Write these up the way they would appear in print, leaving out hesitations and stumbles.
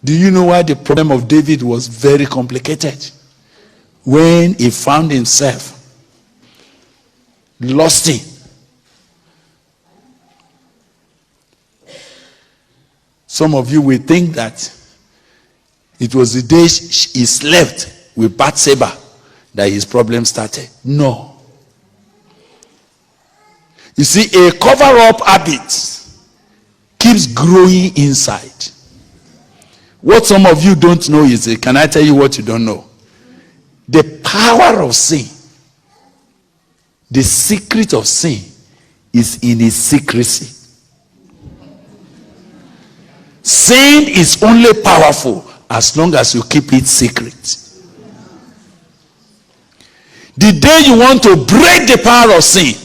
Do you know why the problem of David was very complicated? When he found himself lusting. Some of you will think that it was the day he slept with Bathsheba that his problem started. No. You see, a cover-up habit keeps growing inside. What some of you don't know is, can I tell you what you don't know? The power of sin, the secret of sin, is in its secrecy. Sin is only powerful as long as you keep it secret. The day you want to break the power of sin,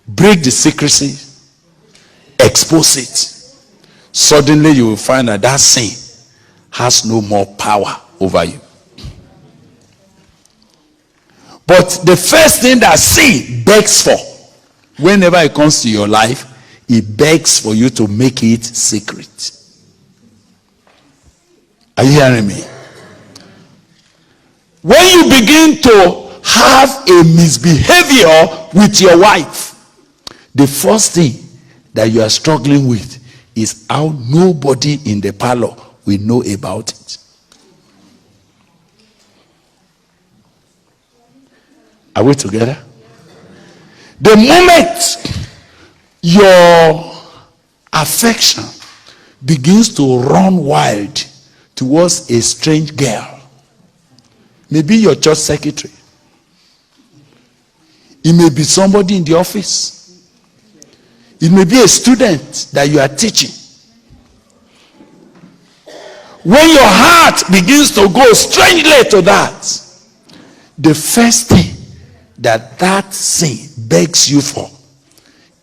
break the secrecy, expose it, suddenly you will find that that sin has no more power over you. But the first thing that sin begs for, whenever it comes to your life, it begs for you to make it secret. Are you hearing me? When you begin to have a misbehavior with your wife, the first thing that you are struggling with is how nobody in the parlor will know about it. Are we together? The moment your affection begins to run wild towards a strange girl, maybe your church secretary, it may be somebody in the office, it may be a student that you are teaching. When your heart begins to go strangely to that, the first thing that sin begs you for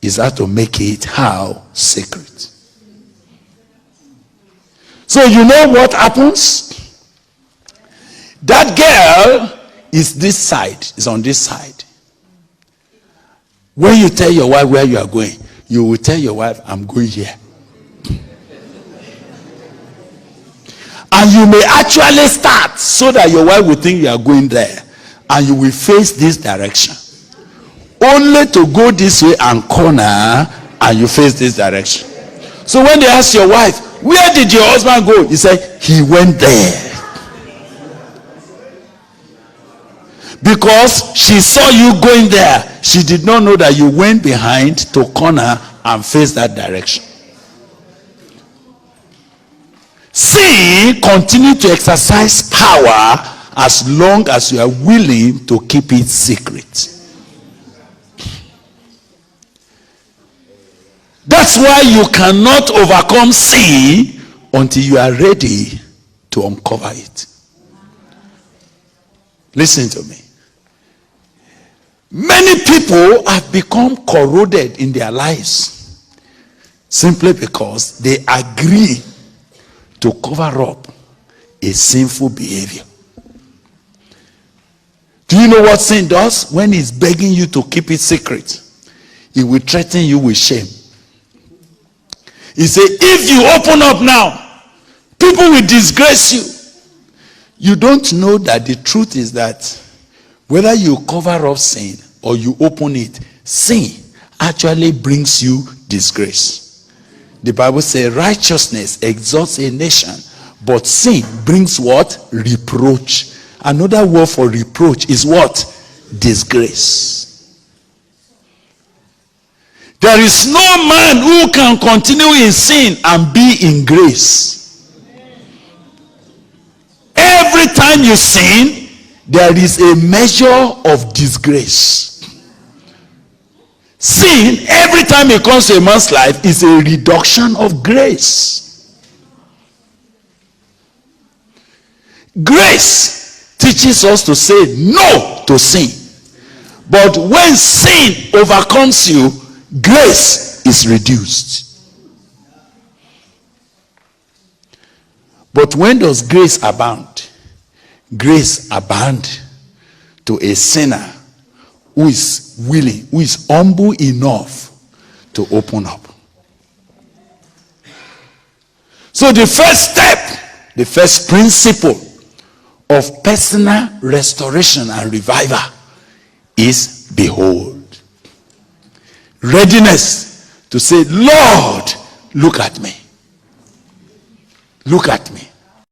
is how to make it how secret. So you know what happens? That girl is this side, is on this side. When you tell your wife where you are going, you will tell your wife, I'm going here. And you may actually start so that your wife will think you are going there. And you will face this direction. Only to go this way and corner, and you face this direction. So when they ask your wife, where did your husband go? You say, he went there. Because she saw you going there, she did not know that you went behind to corner and face that direction. Sin continue to exercise power as long as you are willing to keep it secret. That's why you cannot overcome sin until you are ready to uncover it. Listen to me. Many people have become corroded in their lives simply because they agree to cover up a sinful behavior. Do you know what sin does? When it's begging you to keep it secret, it will threaten you with shame. He said, if you open up now, people will disgrace you. You don't know that the truth is that whether you cover up sin or you open it, sin actually brings you disgrace. The Bible says righteousness exalts a nation, but sin brings what? Reproach. Another word for reproach is what? Disgrace. There is no man who can continue in sin and be in grace. Every time you sin, there is a measure of disgrace. Sin, every time it comes to a man's life, is a reduction of grace. Grace teaches us to say no to sin. But when sin overcomes you, grace is reduced. But when does grace abound? Grace abound to a sinner who is willing, who is humble enough to open up. So the first step, the first principle of personal restoration and revival is behold. Readiness to say, Lord, look at me. Look at me.